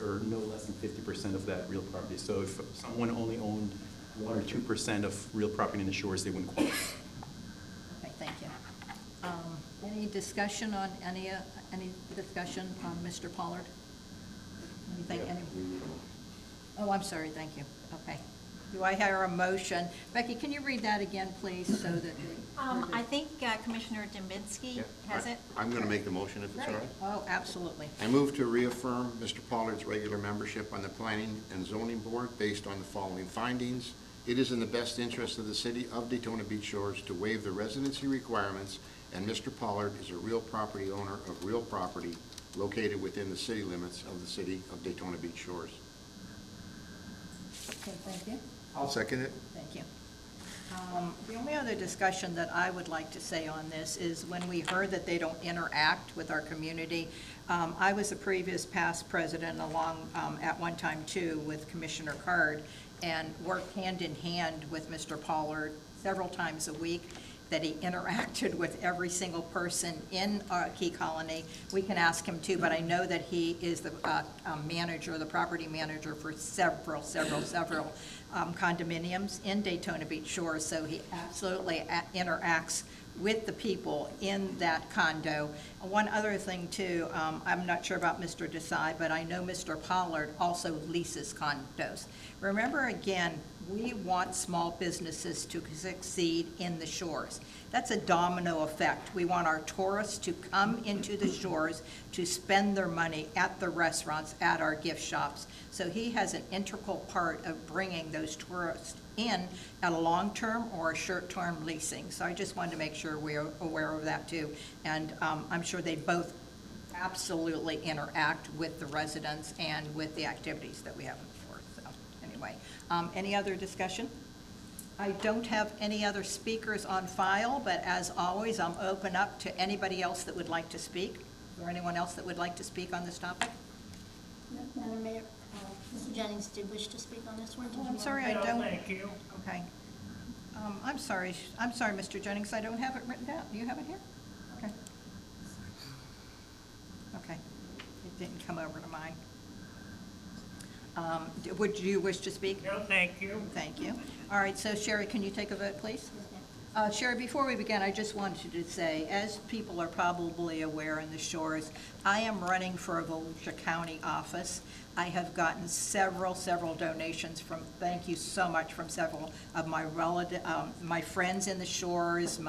or no less than 50% of that real property. So if someone only owned 1 or 2% of real property in the shores, they wouldn't qualify. Okay, thank you. Any discussion on any discussion on Mr. Pollard? Anything? Oh, I'm sorry, thank you. Okay. Do I hear a motion? Becky, can you read that again, please, so that I think Commissioner Dembinski has it. I'm going to make the motion if it's all right. Oh, absolutely. I move to reaffirm Mr. Pollard's regular membership on the Planning and Zoning Board based on the following findings. It is in the best interest of the city of Daytona Beach Shores to waive the residency requirements, and Mr. Pollard is a real property owner of real property located within the city limits of the city of Daytona Beach Shores. Okay, thank you. I'll second it. Thank you. The only other discussion that I would like to say on this is when we heard that they don't interact with our community, I was a previous past president along at one time too with Commissioner Card and worked hand in hand with Mr. Pollard several times a week, that he interacted with every single person in Key Colony. We can ask him too, but I know that he is the manager, the property manager for several condominiums in Daytona Beach Shores, so he absolutely interacts with the people in that condo. One other thing too, I'm not sure about Mr. Desai, but I know Mr. Pollard also leases condos. Remember again, we want small businesses to succeed in the shores. That's a domino effect. We want our tourists to come into the shores to spend their money at the restaurants, at our gift shops. So he has an integral part of bringing those tourists in at a long-term or a short-term leasing. So I just wanted to make sure we're aware of that too. And I'm sure they both absolutely interact with the residents and with the activities that we have in the shore. So anyway, any other discussion? I don't have any other speakers on file, but as always, I'm open up to anybody else that would like to speak. Is there anyone else that would like to speak on this topic? Madam Mayor, Mr. Jennings did wish to speak on this one. Did Oh, you I'm want- sorry, I No, don't. thank you. Okay. I'm sorry, Mr. Jennings, I don't have it written down. Do you have it here? Okay. Okay. It didn't come over to mine. Would you wish to speak? No, thank you. Thank you. All right, so Sherry, can you take a vote, please? Sherry, before we begin, I just wanted to say, as people are probably aware in the shores, I am running for a Volusia County office. I have gotten several donations from, thank you so much, from several of my my friends in the shores,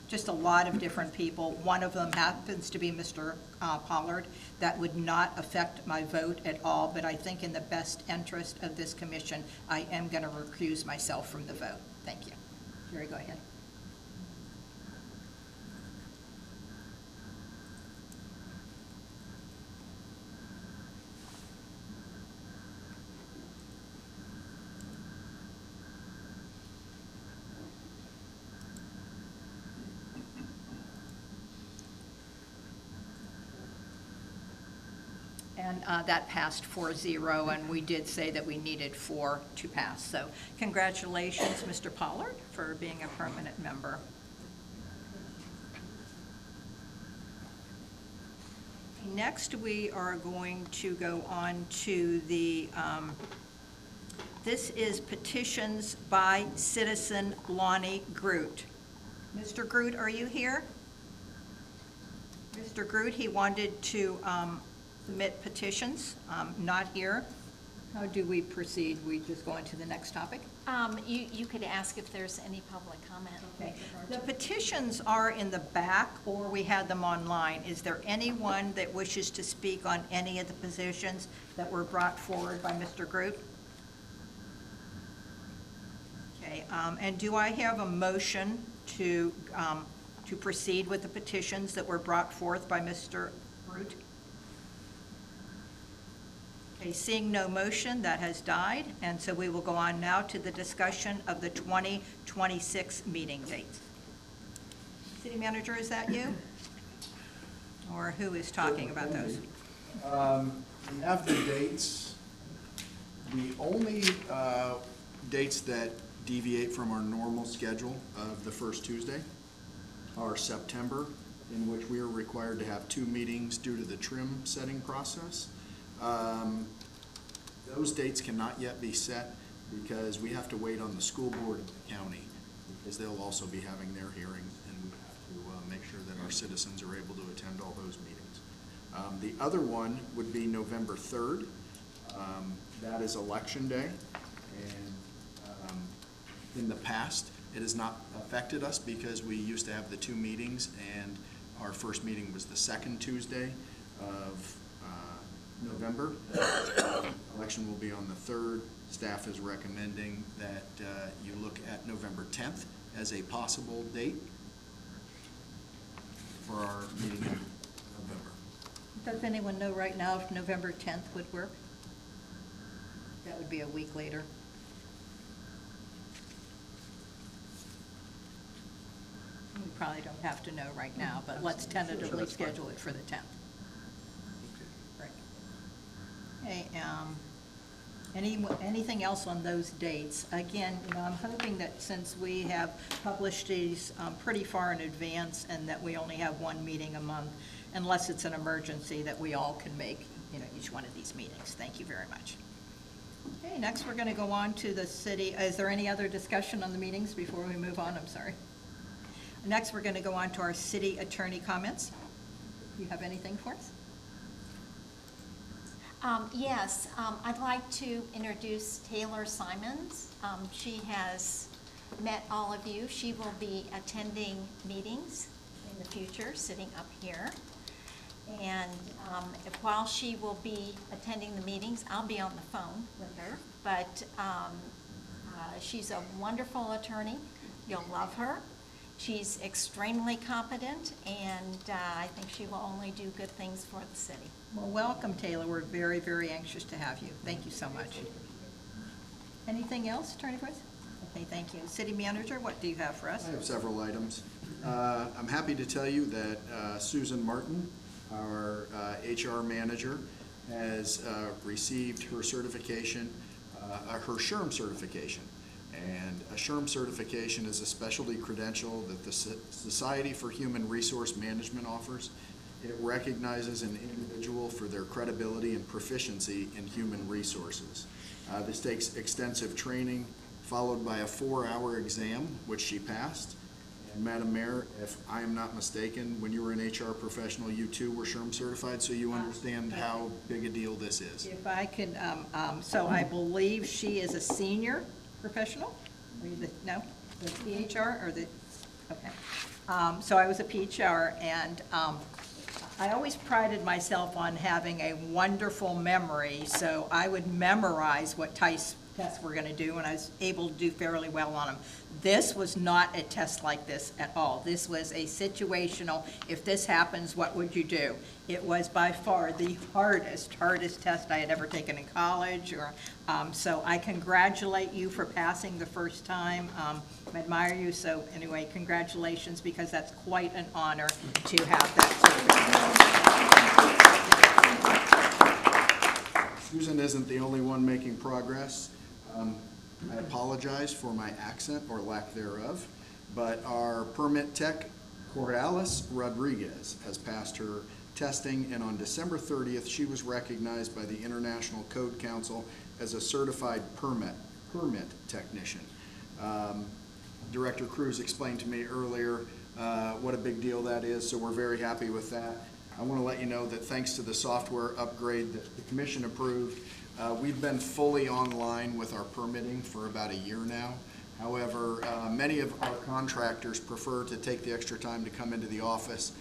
just a lot of different people. One of them happens to be Mr. Pollard. That would not affect my vote at all, but I think in the best interest of this commission, I am going to recuse myself from the vote. Thank you. Jerry, go ahead. And that passed 4-0, and we did say that we needed 4 to pass. So congratulations, Mr. Pollard, for being a permanent member. Next, we are going to go on to the, this is petitions by citizen Lonnie Groot. Mr. Groot, are you here? Mr. Groot, he wanted to submit petitions, not here. How do we proceed? We just go on to the next topic? You could ask if there's any public comment. Okay. The petitions are in the back, or we had them online. Is there anyone that wishes to speak on any of the positions that were brought forward by Mr. Groot? Okay, and do I have a motion to proceed with the petitions that were brought forth by Mr. Groot? Okay, seeing no motion, that has died, and so we will go on now to the discussion of the 2026 meeting dates. City Manager, is that you? Or who is talking about those? We have the dates. The only dates that deviate from our normal schedule of the first Tuesday are September, in which we are required to have 2 meetings due to the trim setting process. Those dates cannot yet be set because we have to wait on the school board of the county, because they'll also be having their hearings, and we have to make sure that our citizens are able to attend all those meetings. The other one would be November 3rd. That is Election Day, and in the past, it has not affected us because we used to have the two meetings, and our first meeting was the second Tuesday of November. Election will be on the 3rd. Staff is recommending that you look at November 10th as a possible date for our meeting in November. Does anyone know right now if November 10th would work? That would be a week later. We probably don't have to know right now, but let's tentatively that's fine. schedule it for the 10th. Right. Okay, anything else on those dates? Again, I'm hoping that since we have published these pretty far in advance and that we only have one meeting a month, unless it's an emergency, that we all can make, each one of these meetings. Thank you very much. Okay, next we're going to go on to the city. Is there any other discussion on the meetings before we move on? I'm sorry. Next, we're going to go on to our city attorney comments. You have anything for us? Yes, I'd like to introduce Taylor Simons. She has met all of you. She will be attending meetings in the future, sitting up here. And while she will be attending the meetings, I'll be on the phone with her. But she's a wonderful attorney. You'll love her. She's extremely competent, and I think she will only do good things for the city. Well, welcome, Taylor. We're very, very anxious to have you. Thank you so much. Anything else, Attorney Price? Okay, thank you. City Manager, what do you have for us? I have several items. I'm happy to tell you that Susan Martin, our HR manager, has received her certification, her SHRM certification. And a SHRM certification is a specialty credential that the Society for Human Resource Management offers. It recognizes an individual for their credibility and proficiency in human resources. This takes extensive training, followed by a 4-hour exam, which she passed. And Madam Mayor, if I am not mistaken, when you were an HR professional, you too were SHRM certified, so you understand how big a deal this is. If I can, so I believe she is a senior professional? Are you the, no? The PHR or the, okay. So I was a PHR, and I always prided myself on having a wonderful memory, so I would memorize what tests we're going to do, and I was able to do fairly well on them. This was not a test like this at all. This was a situational, if this happens, what would you do? It was by far the hardest test I had ever taken in college. So I congratulate you for passing the first time. I admire you, so anyway, congratulations, because that's quite an honor to have that certificate. Susan isn't the only one making progress. I apologize for my accent or lack thereof, but our permit tech, Corrales Rodriguez, has passed her testing, and on December 30th, she was recognized by the International Code Council as a certified permit technician. Director Cruz explained to me earlier what a big deal that is, so we're very happy with that. I want to let you know that thanks to the software upgrade that the commission approved, we've been fully online with our permitting for about a year now. However, many of our contractors prefer to take the extra time to come into the office,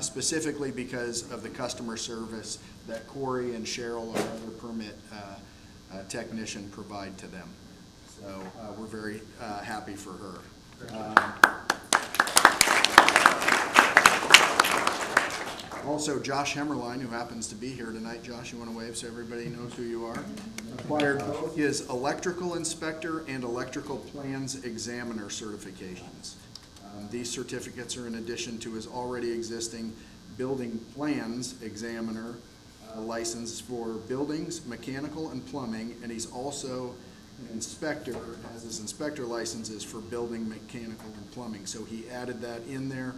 specifically because of the customer service that Corey and Cheryl, our other permit technician, provide to them. So we're very happy for her. Also, Josh Hemmerline, who happens to be here tonight. Josh, you want to wave so everybody knows who you are? Acquired both his electrical inspector and electrical plans examiner certifications. These certificates are in addition to his already existing building plans examiner license for buildings, mechanical, and plumbing, and he's also an inspector, as his inspector licenses for building, mechanical, and plumbing. So he added that in there.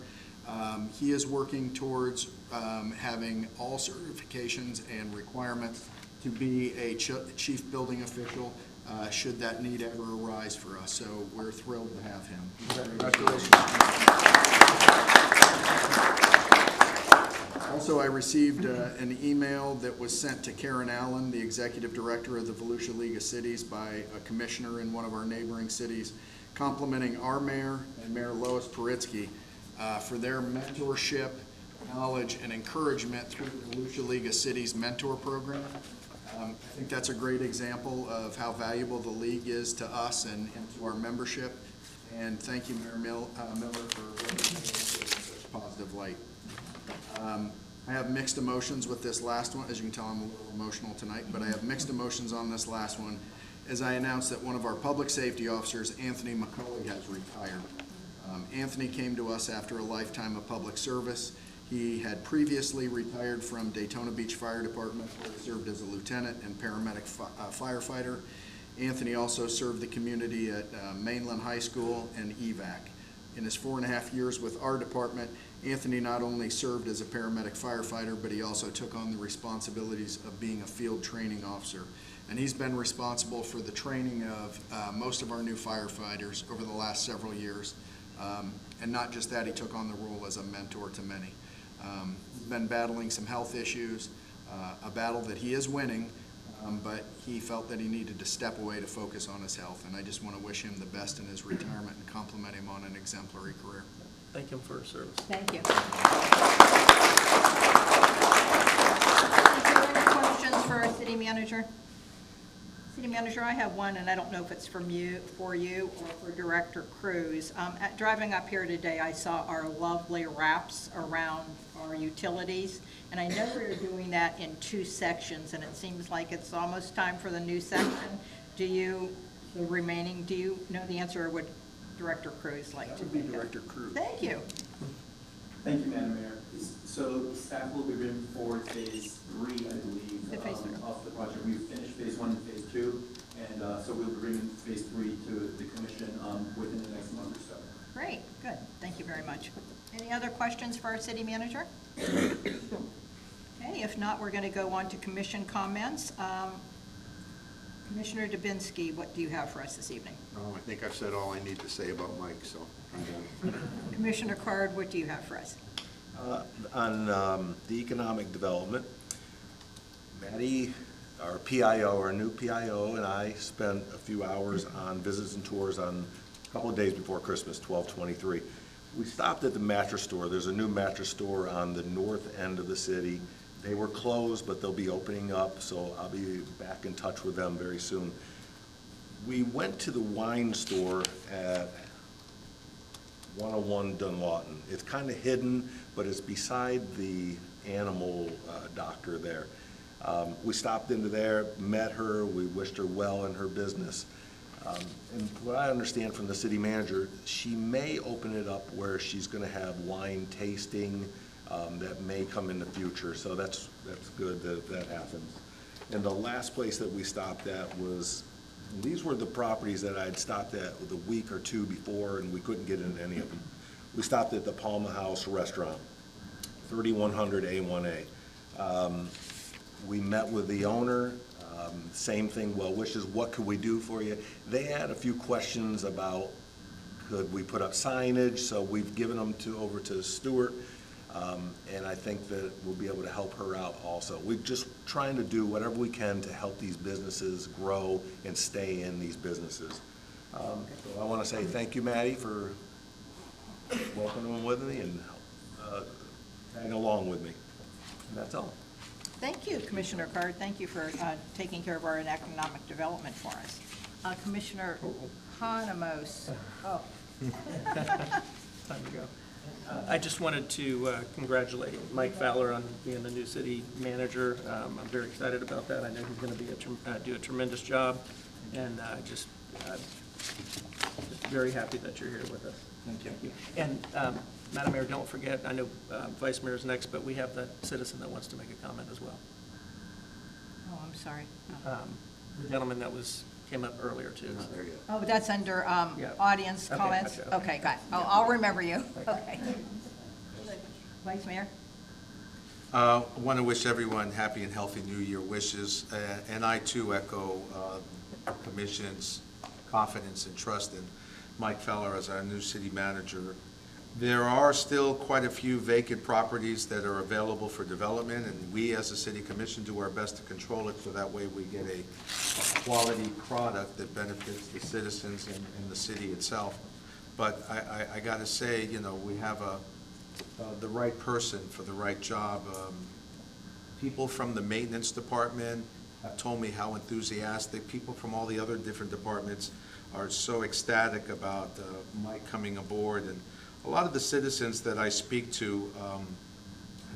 He is working towards having all certifications and requirements to be a chief building official, should that need ever arise for us. So we're thrilled to have him. Congratulations. Also, I received an email that was sent to Karen Allen, the executive director of the Volusia League of Cities, by a commissioner in one of our neighboring cities, complimenting our mayor and Mayor Lois Paritsky for their mentorship, knowledge, and encouragement through the Volusia League of Cities mentor program. I think that's a great example of how valuable the league is to us and to our membership. And thank you, Mayor Miller, for representing us in such a positive light. I have mixed emotions with this last one. As you can tell, I'm a little emotional tonight, but I have mixed emotions on this last one as I announced that one of our public safety officers, Anthony McCulley, has retired. Anthony came to us after a lifetime of public service. He had previously retired from Daytona Beach Fire Department, where he served as a lieutenant and paramedic firefighter. Anthony also served the community at Mainland High School and EVAC. In his 4.5 years with our department, Anthony not only served as a paramedic firefighter, but he also took on the responsibilities of being a field training officer. And he's been responsible for the training of most of our new firefighters over the last several years. And not just that, he took on the role as a mentor to many. He's been battling some health issues, a battle that he is winning, but he felt that he needed to step away to focus on his health. And I just want to wish him the best in his retirement and compliment him on an exemplary career. Thank him for his service. Thank you. Any questions for our city manager? City manager, I have one, and I don't know if it's for you or for Director Cruz. Driving up here today, I saw our lovely wraps around our utilities, and I know we're doing that in 2 sections, and it seems like it's almost time for the new section. Do you know the answer, or would Director Cruz like to? That would be Director Cruz. Thank you. Thank you, Madam Mayor. So staff will be bringing forward phase 3, I believe, Phase 3. of the project. We've finished phase 1 and phase 2, and so we'll be bringing phase 3 to the commission within the next month or so. Great, good. Thank you very much. Any other questions for our city manager? Okay, if not, we're going to go on to commission comments. Commissioner Dubinsky, what do you have for us this evening? I think I've said all I need to say about Mike, so I'm done. Commissioner Card, what do you have for us? On the economic development, Maddie, our PIO, our new PIO, and I spent a few hours on visits and tours on a couple of days before Christmas, 12/23. We stopped at the mattress store. There's a new mattress store on the north end of the city. They were closed, but they'll be opening up, so I'll be back in touch with them very soon. We went to the wine store at 101 Dunlawton. It's kind of hidden, but it's beside the animal doctor there. We stopped into there, met her, we wished her well in her business. And what I understand from the city manager, she may open it up where she's going to have wine tasting that may come in the future, so that's good that that happens. And the last place that we stopped at was, these were the properties that I had stopped at the week or 2 before, and we couldn't get into any of them. We stopped at the Palma House Restaurant, 3100 A1A. We met with the owner, same thing, well wishes, what could we do for you? They had a few questions about, could we put up signage, so we've given them over to Stuart, and I think that we'll be able to help her out also. We're just trying to do whatever we can to help these businesses grow and stay in these businesses. So I want to say thank you, Maddie, for welcoming with me and tagging along with me. And that's all. Thank you, Commissioner Card. Thank you for taking care of our economic development for us. Commissioner Hanamos. Oh. Time to go. I just wanted to congratulate Mike Fowler on being the new city manager. I'm very excited about that. I know he's going to do a tremendous job, and just very happy that you're here with us. Thank you. And Madam Mayor, don't forget, I know Vice Mayor's next, but we have that citizen that wants to make a comment as well. Oh, I'm sorry. The gentleman that came up earlier too. There you Oh, that's under Yeah. audience Okay, comments? gotcha. Okay, got it. I'll remember you. Okay. Vice Mayor? I want to wish everyone happy and healthy New Year wishes, and I too echo the Commission's confidence and trust in Mike Feller as our new city manager. There are still quite a few vacant properties that are available for development, and we as a city commission do our best to control it so that way we get a quality product that benefits the citizens and the city itself. But I got to say, you know, we have the right person for the right job. People from the maintenance department have told me how enthusiastic. People from all the other different departments are so ecstatic about Mike coming aboard. And a lot of the citizens that I speak to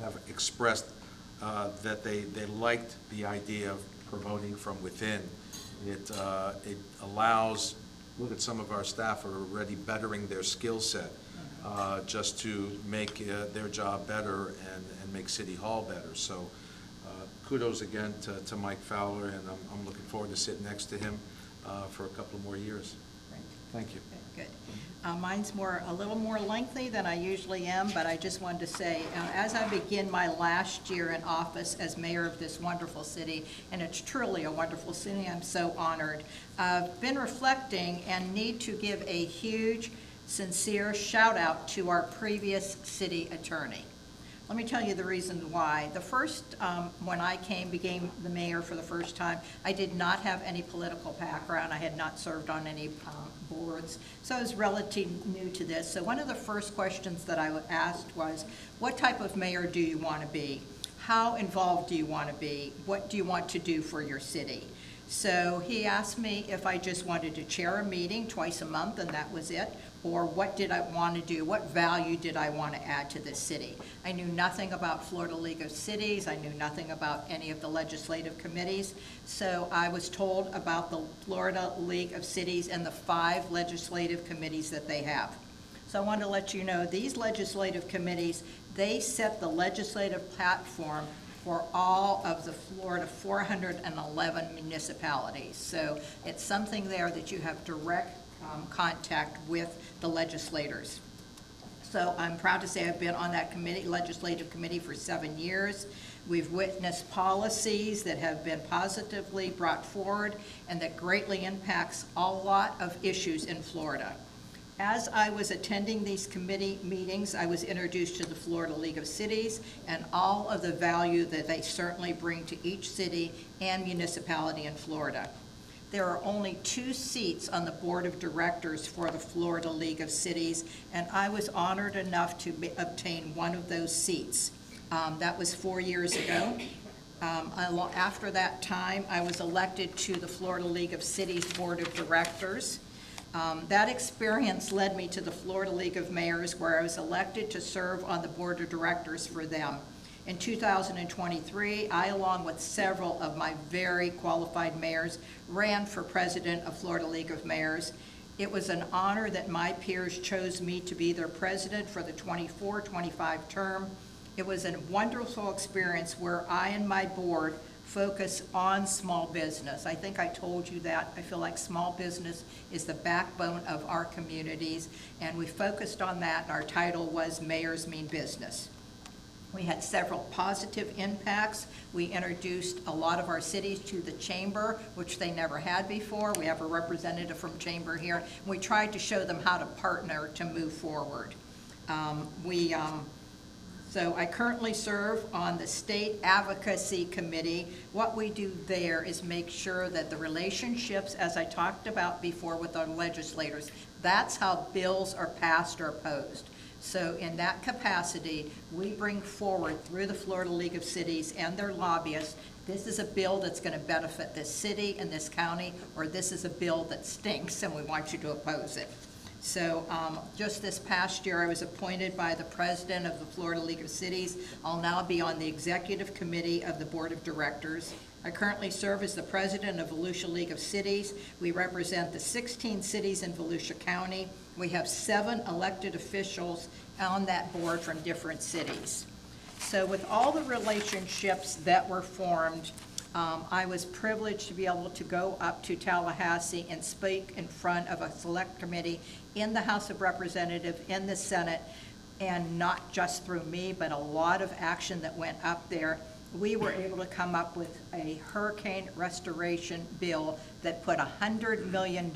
have expressed that they liked the idea of promoting from within. It allows, look at some of our staff are already bettering their skill set just to make their job better and make City Hall better. So kudos again to Mike Fowler, and I'm looking forward to sitting next to him for a couple of more years. Thank you. Good. Mine's a little more lengthy than I usually am, but I just wanted to say, as I begin my last year in office as mayor of this wonderful city, and it's truly a wonderful city, I'm so honored. I've been reflecting and need to give a huge, sincere shout out to our previous city attorney. Let me tell you the reason why. The first, when I became the mayor for the first time, I did not have any political background. I had not served on any boards, so I was relatively new to this. So one of the first questions that I asked was, what type of mayor do you want to be? How involved do you want to be? What do you want to do for your city? So he asked me if I just wanted to chair a meeting twice a month and that was it, or what did I want to do, what value did I want to add to this city. I knew nothing about Florida League of Cities, I knew nothing about any of the legislative committees, so I was told about the Florida League of Cities and the 5 legislative committees that they have. So I want to let you know, these legislative committees, they set the legislative platform for all of the Florida 411 municipalities. So it's something there that you have direct contact with the legislators. So I'm proud to say I've been on that committee, legislative committee, for 7 years. We've witnessed policies that have been positively brought forward and that greatly impacts a lot of issues in Florida. As I was attending these committee meetings, I was introduced to the Florida League of Cities and all of the value that they certainly bring to each city and municipality in Florida. There are only 2 seats on the board of directors for the Florida League of Cities, and I was honored enough to obtain one of those seats. That was 4 years ago. After that time, I was elected to the Florida League of Cities Board of Directors. That experience led me to the Florida League of Mayors, where I was elected to serve on the board of directors for them. In 2023, I, along with several of my very qualified mayors, ran for president of Florida League of Mayors. It was an honor that my peers chose me to be their president for the 24-25 term. It was a wonderful experience where I and my board focus on small business. I think I told you that. I feel like small business is the backbone of our communities, and we focused on that, and our title was Mayors Mean Business. We had several positive impacts. We introduced a lot of our cities to the Chamber, which they never had before. We have a representative from Chamber here. We tried to show them how to partner to move forward. So I currently serve on the State Advocacy Committee. What we do there is make sure that the relationships, as I talked about before with our legislators, that's how bills are passed or opposed. So in that capacity, we bring forward through the Florida League of Cities and their lobbyists, this is a bill that's going to benefit this city and this county, or this is a bill that stinks and we want you to oppose it. So just this past year, I was appointed by the president of the Florida League of Cities. I'll now be on the executive committee of the board of directors. I currently serve as the president of Volusia League of Cities. We represent the 16 cities in Volusia County. We have 7 elected officials on that board from different cities. So with all the relationships that were formed, I was privileged to be able to go up to Tallahassee and speak in front of a select committee in the House of Representatives, in the Senate, and not just through me, but a lot of action that went up there, we were able to come up with a hurricane restoration bill that put $100 million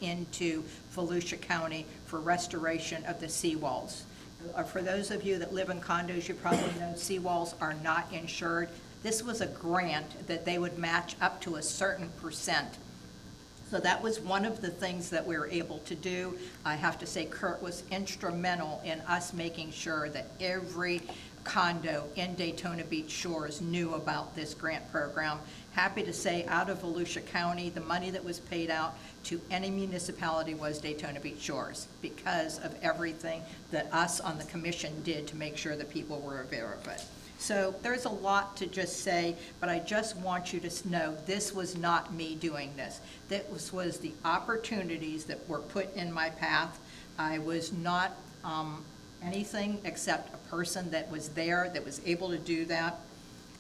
into Volusia County for restoration of the seawalls. For those of you that live in condos, you probably know seawalls are not insured. This was a grant that they would match up to a certain percent. So that was one of the things that we were able to do. I have to say Kurt was instrumental in us making sure that every condo in Daytona Beach Shores knew about this grant program. Happy to say out of Volusia County, the money that was paid out to any municipality was Daytona Beach Shores because of everything that us on the commission did to make sure that people were aware of it. So there's a lot to just say, but I just want you to know this was not me doing this. This was the opportunities that were put in my path. I was not anything except a person that was there, that was able to do that.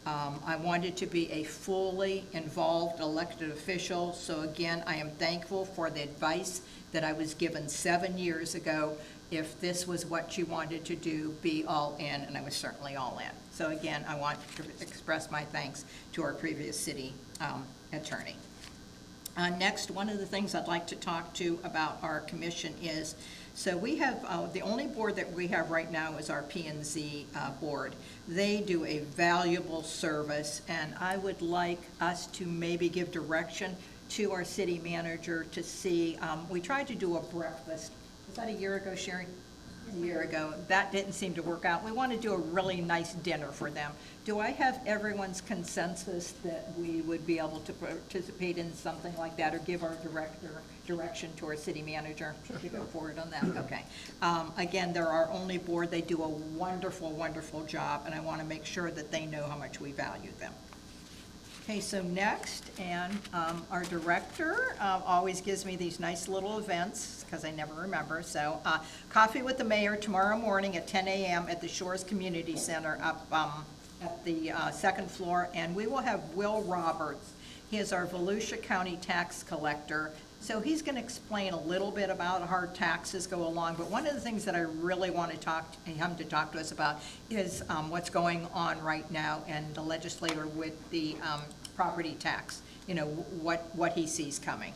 I wanted to be a fully involved elected official, so again, I am thankful for the advice that I was given 7 years ago. If this was what you wanted to do, be all in, and I was certainly all in. So again, I want to express my thanks to our previous city attorney. Next, one of the things I'd like to talk to about our commission is, so we have, the only board that we have right now is our P&Z board. They do a valuable service, and I would like us to maybe give direction to our city manager to see, we tried to do a breakfast. Was that a year ago, Sherry? A year ago. That didn't seem to work out. We want to do a really nice dinner for them. Do I have everyone's consensus that we would be able to participate in something like that or give our direction to our city manager to go forward on that? Okay. Again, they're our only board. They do a wonderful, wonderful job, and I want to make sure that they know how much we value them. Okay, so next, and our director always gives me these nice little events, because I never remember. So Coffee with the Mayor tomorrow morning at 10 a.m. at the Shores Community Center up at the second floor. And we will have Will Roberts. He is our Volusia County tax collector. So he's going to explain a little bit about how our taxes go along. But one of the things that I really want to talk to him us about is what's going on right now and the legislator with the property tax, you know, what he sees coming.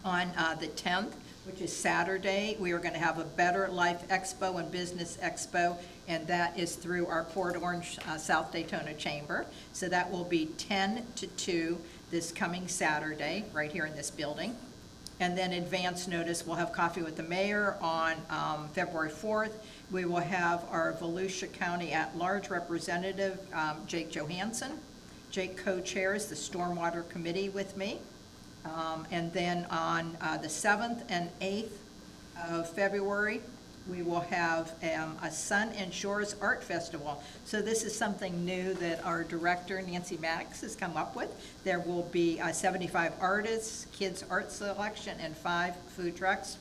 On the 10th, which is Saturday, we are going to have a Better Life Expo and Business Expo, and that is through our Port Orange South Daytona Chamber. So that will be 10 to 2 this coming Saturday, right here in this building. And then advance notice, we'll have Coffee with the Mayor on February 4th. We will have our Volusia County at-large representative, Jake Johansson. Jake co-chairs the Stormwater Committee with me. And then on the 7th and 8th of February, we will have a Sun and Shores Art Festival. So this is something new that our director, Nancy Maddox, has come up with. There will be 75 artists, kids' art selection, and 5 food trucks.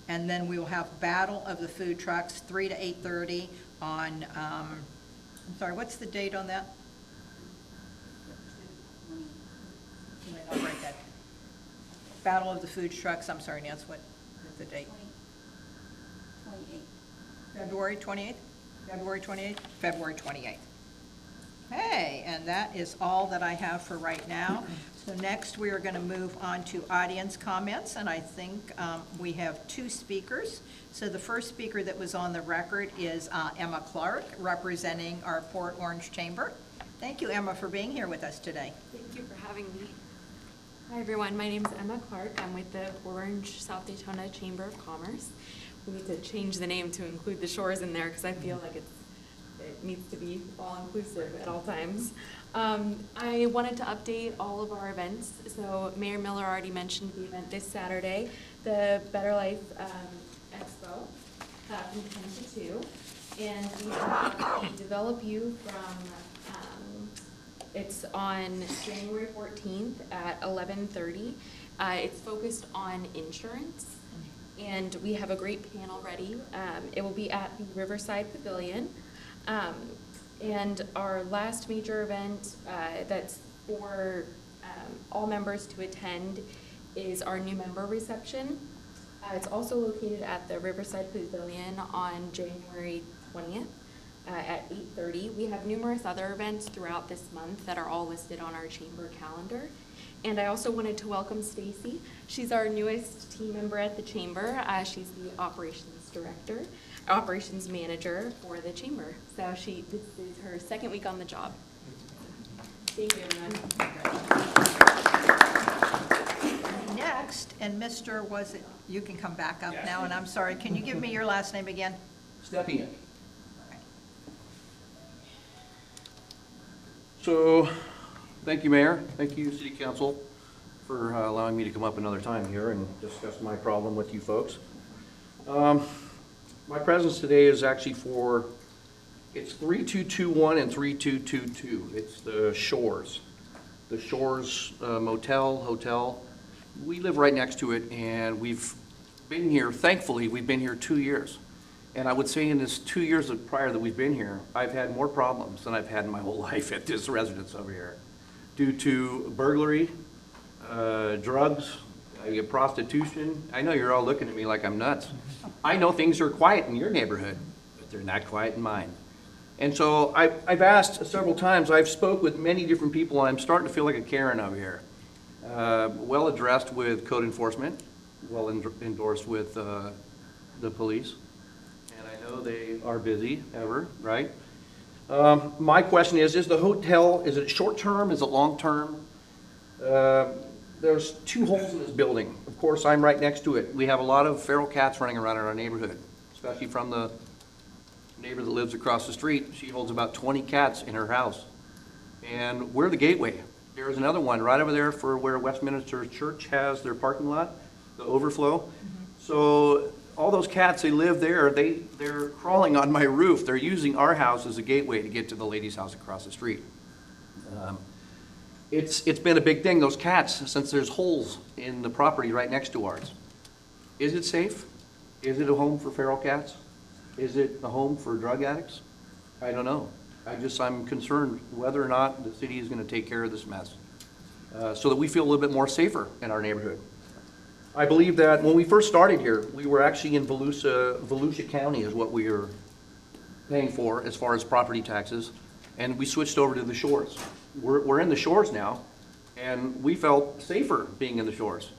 And then we will have Battle of the Food Trucks, 3 to 8:30 on, I'm sorry, what's the date on that? I'll write that. Battle of the Food Trucks, I'm sorry, Nance, what is the date? 28. February 28th? February 28th? February 28th. Okay, and that is all that I have for right now. So next, we are going to move on to audience comments, and I think we have 2 speakers. So the first speaker that was on the record is Emma Clark, representing our Port Orange Chamber. Thank you, Emma, for being here with us today. Thank you for having me. Hi, everyone. My name is Emma Clark. I'm with the Orange South Daytona Chamber of Commerce. We need to change the name to include the shores in there because I feel like it needs to be all-inclusive at all times. I wanted to update all of our events. So Mayor Miller already mentioned the event this Saturday, the Better Life Expo from 10 to 2. And we have Develop You from it's on January 14th at 11:30. It's focused on insurance, and we have a great panel ready. It will be at the Riverside Pavilion. And our last major event that's for all members to attend is our new member reception. It's also located at the Riverside Pavilion on January 20th at 8:30. We have numerous other events throughout this month that are all listed on our chamber calendar. And I also wanted to welcome Stacy. She's our newest team member at the chamber. She's the operations manager for the chamber. So this is her second week on the job. Thank you, everyone. Next, and Mr., you can come back up now, and I'm sorry, can you give me your last name again? Stepien. So, thank you, Mayor. Thank you, City Council, for allowing me to come up another time here and discuss my problem with you folks. My presence today is actually it's 3221 and 3222. It's the Shores. The Shores Hotel. We live right next to it, and we've been here, thankfully, we've been here 2 years. And I would say in this 2 years prior that we've been here, I've had more problems than I've had in my whole life at this residence over here. Due to burglary, drugs, prostitution. I know you're all looking at me like I'm nuts. I know things are quiet in your neighborhood, but they're not quiet in mine. And so I've asked several times, I've spoke with many different people, and I'm starting to feel like a Karen over here. Well addressed with code enforcement, well endorsed with the police. And I know they are busy ever, right? My question is the hotel, is it short-term, is it long-term? There's 2 holes in this building. Of course, I'm right next to it. We have a lot of feral cats running around in our neighborhood, especially from the neighbor that lives across the street. She holds about 20 cats in her house. And we're the gateway. There's another one right over there for where Westminster Church has their parking lot, the overflow. So all those cats, they live there. They're crawling on my roof. They're using our house as a gateway to get to the lady's house across the street. It's been a big thing, those cats, since there's holes in the property right next to ours. Is it safe? Is it a home for feral cats? Is it a home for drug addicts? I don't know. I'm concerned whether or not the city is going to take care of this mess so that we feel a little bit more safer in our neighborhood. I believe that when we first started here, we were actually in Volusia County is what we were paying for as far as property taxes, and we switched over to the Shores. We're in the Shores now, and we felt safer being in the Shores.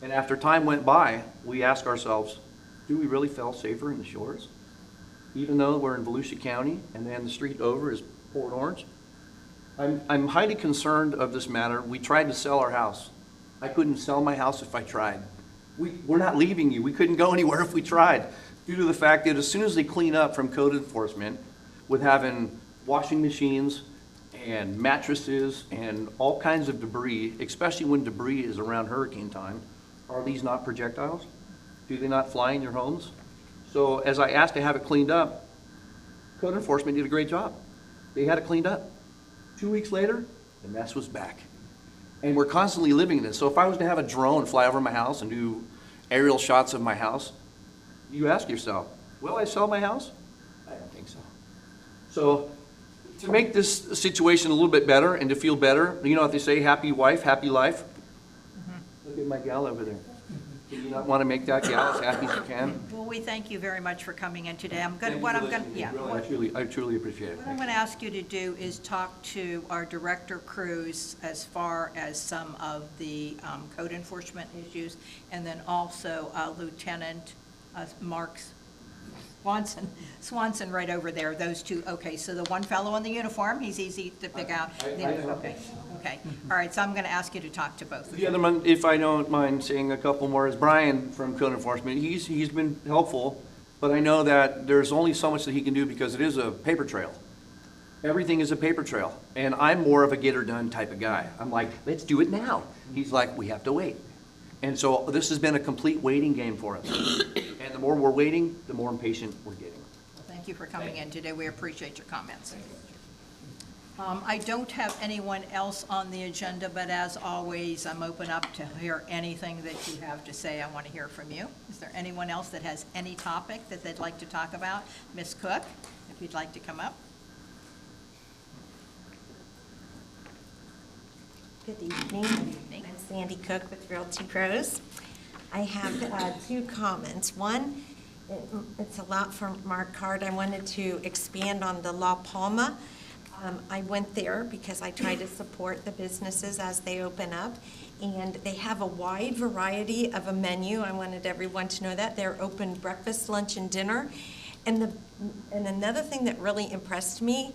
And after time went by, we asked ourselves, do we really feel safer in the Shores? Even though we're in Volusia County, and then the street over is Port Orange. I'm highly concerned of this matter. We tried to sell our house. I couldn't sell my house if I tried. We're not leaving you. We couldn't go anywhere if we tried, due to the fact that as soon as they clean up from code enforcement with having washing machines and mattresses and all kinds of debris, especially when debris is around hurricane time, are these not projectiles? Do they not fly in your homes? So as I asked to have it cleaned up, code enforcement did a great job. They had it cleaned up. 2 weeks later, the mess was back. And we're constantly living in this. So if I was to have a drone fly over my house and do aerial shots of my house, you ask yourself, will I sell my house? I don't think so. So to make this situation a little bit better and to feel better, you know what they say, happy wife, happy life? Look at my gal over there. Do you not want to make that gal as happy as you can? Well, we thank you very much for coming in today. Thank you for listening. Really, I truly appreciate it. What I'm going to ask you to do is talk to our Director Cruz as far as some of the code enforcement issues, and then also Lieutenant Mark Swanson right over there, those two. Okay, so the one fellow in the uniform, he's easy to pick out. Okay, all right, so I'm going to ask you to talk to both of them. The other one, if I don't mind saying a couple more, is Brian from Code Enforcement. He's been helpful, but I know that there's only so much that he can do because it is a paper trail. Everything is a paper trail, and I'm more of a get her done type of guy. I'm like, let's do it now. He's like, we have to wait. And so this has been a complete waiting game for us. And the more we're waiting, the more impatient we're getting. Well, thank you for coming in today. We appreciate your comments. I don't have anyone else on the agenda, but as always, I'm open up to hear anything that you have to say. I want to hear from you. Is there anyone else that has any topic that they'd like to talk about? Ms. Cook, if you'd like to come up. Good evening. I'm Sandy Cook with Realty Pros. I have two comments. One, it's a lot from Mark Card. I wanted to expand on the La Palma. I went there because I try to support the businesses as they open up, and they have a wide variety of a menu. I wanted everyone to know that. They're open breakfast, lunch, and dinner. And another thing that really impressed me,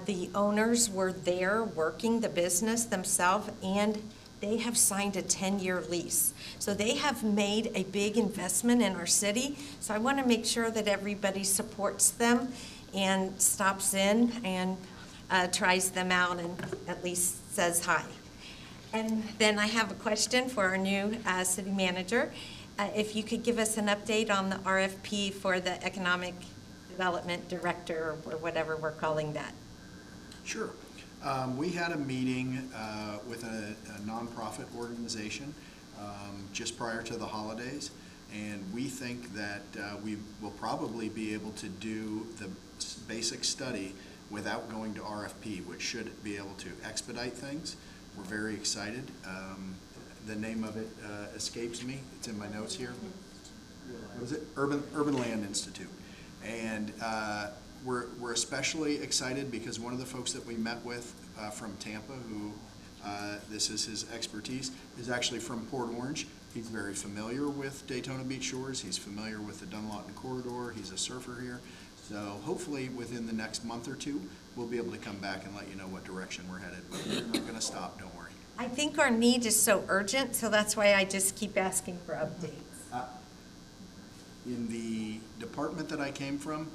the owners were there working the business themselves, and they have signed a 10-year lease. So they have made a big investment in our city. So I want to make sure that everybody supports them and stops in and tries them out and at least says hi. And then I have a question for our new city manager. If you could give us an update on the RFP for the Economic Development Director, or whatever we're calling that. Sure. We had a meeting with a nonprofit organization just prior to the holidays, and we think that we will probably be able to do the basic study without going to RFP, which should be able to expedite things. We're very excited. The name of it escapes me. It's in my notes here. What is it? Urban Land Institute. And we're especially excited because one of the folks that we met with from Tampa, who this is his expertise, is actually from Port Orange. He's very familiar with Daytona Beach shores. He's familiar with the Dunlawton corridor. He's a surfer here. So hopefully within the next month or two, we'll be able to come back and let you know what direction we're headed. But we're not going to stop, don't worry. I think our need is so urgent, so that's why I just keep asking for updates. In the department that I came from,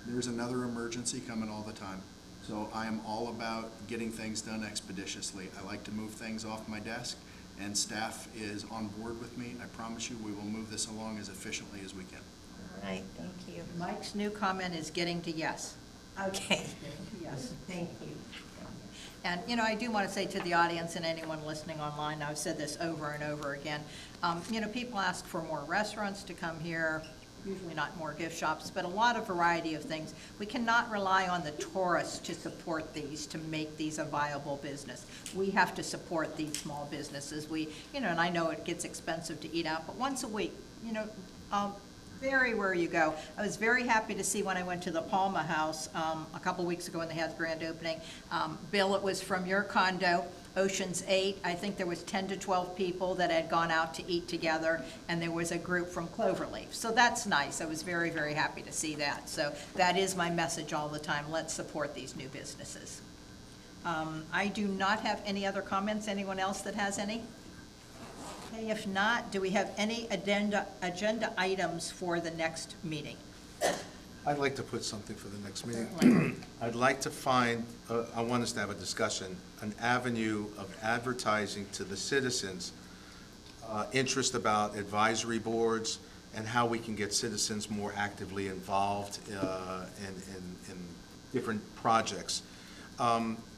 there's another emergency coming all the time. So I am all about getting things done expeditiously. I like to move things off my desk, and staff is on board with me. I promise you we will move this along as efficiently as we can. All right, thank you. Mike's new comment is getting to yes. Okay. Yes. Thank you. And, you know, I do want to say to the audience and anyone listening online, I've said this over and over again, you know, people ask for more restaurants to come here, usually not more gift shops, but a lot of variety of things. We cannot rely on the tourists to support these, to make these a viable business. We have to support these small businesses. We, you know, and I know it gets expensive to eat out, but once a week, you know, vary where you go. I was very happy to see when I went to the Palma House a couple weeks ago when they had the grand opening. Bill, it was from your condo, Ocean's 8. I think there was 10 to 12 people that had gone out to eat together, and there was a group from Cloverleaf. So that's nice. I was very, very happy to see that. So that is my message all the time. Let's support these new businesses. I do not have any other comments. Anyone else that has any? Okay, if not, do we have any agenda items for the next meeting? I'd like to put something for the next meeting. I'd like to find, I want us to have a discussion, an avenue of advertising to the citizens, interest about advisory boards, and how we can get citizens more actively involved in different projects.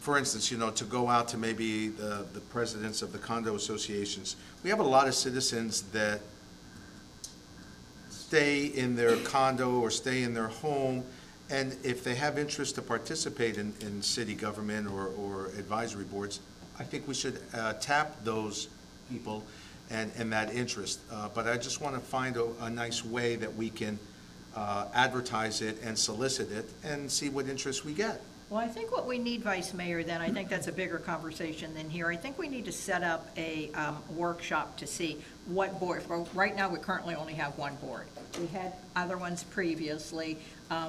For instance, you know, to go out to maybe the presidents of the condo associations. We have a lot of citizens that stay in their condo or stay in their home, and if they have interest to participate in city government or advisory boards, I think we should tap those people and that interest. But I just want to find a nice way that we can advertise it and solicit it and see what interest we get. Well, I think what we need, Vice Mayor, then, I think that's a bigger conversation than here. I think we need to set up a workshop to see what board, well, right now, we currently only have one board. We had other ones previously.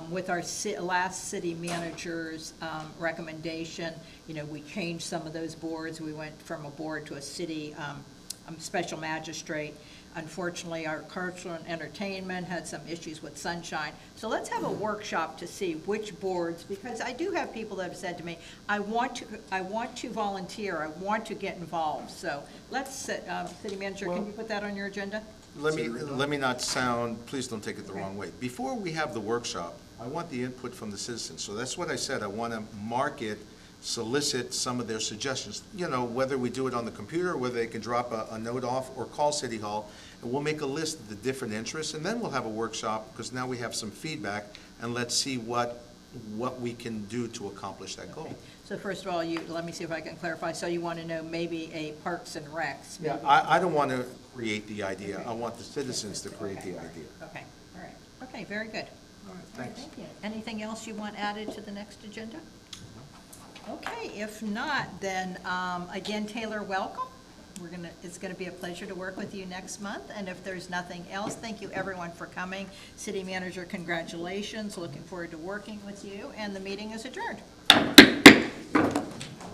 With our last city manager's recommendation, you know, we changed some of those boards. We went from a board to a city special magistrate. Unfortunately, our cultural and entertainment had some issues with sunshine. So let's have a workshop to see which boards, because I do have people that have said to me, I want to volunteer, I want to get involved. So let's, City Manager, can you put that on your agenda? Let me not sound, please don't take it the wrong way. Before we have the workshop, I want the input from the citizens. So that's what I said. I want to market, solicit some of their suggestions. You know, whether we do it on the computer, whether they can drop a note off or call City Hall, and we'll make a list of the different interests, and then we'll have a workshop, because now we have some feedback, and let's see what we can do to accomplish that goal. Okay. So first of all, let me see if I can clarify. So you want to know maybe a Parks and Recs? Yeah, maybe? I don't want to create the idea. I want the citizens to create the idea. Okay, all right. Okay, very good. All right, thanks. Thank you. Anything else you want added to the next agenda? Okay, if not, then, again, Taylor, welcome. It's gonna be a pleasure to work with you next month, and if there's nothing else, thank you everyone for coming. City Manager, congratulations, looking forward to working with you, and the meeting is adjourned.